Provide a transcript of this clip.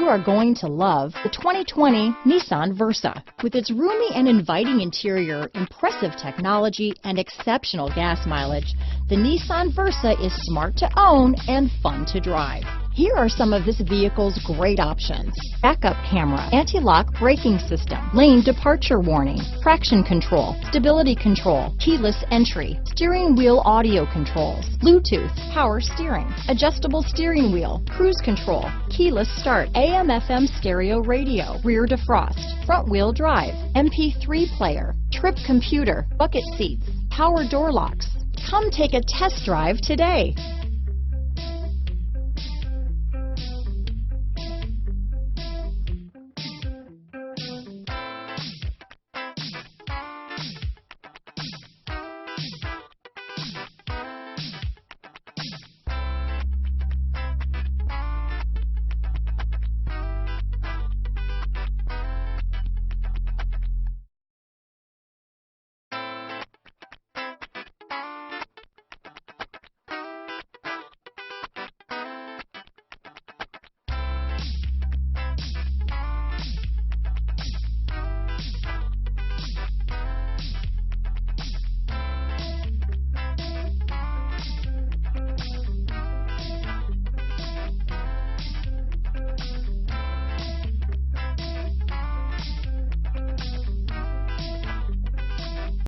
are going to love the 2020 Nissan Versa. With its roomy and inviting interior, impressive technology, and exceptional gas mileage, the Nissan Versa is smart to own and fun to drive. Here are some of this vehicle's great options: backup camera, anti-lock braking system, lane departure warning, traction control, stability control, keyless entry, steering wheel audio controls, Bluetooth, power steering, adjustable steering wheel, cruise control, keyless start, AM/FM stereo radio, rear defrost, front wheel drive, MP3 player, trip computer, bucket seats, power door locks. Come take a test drive today.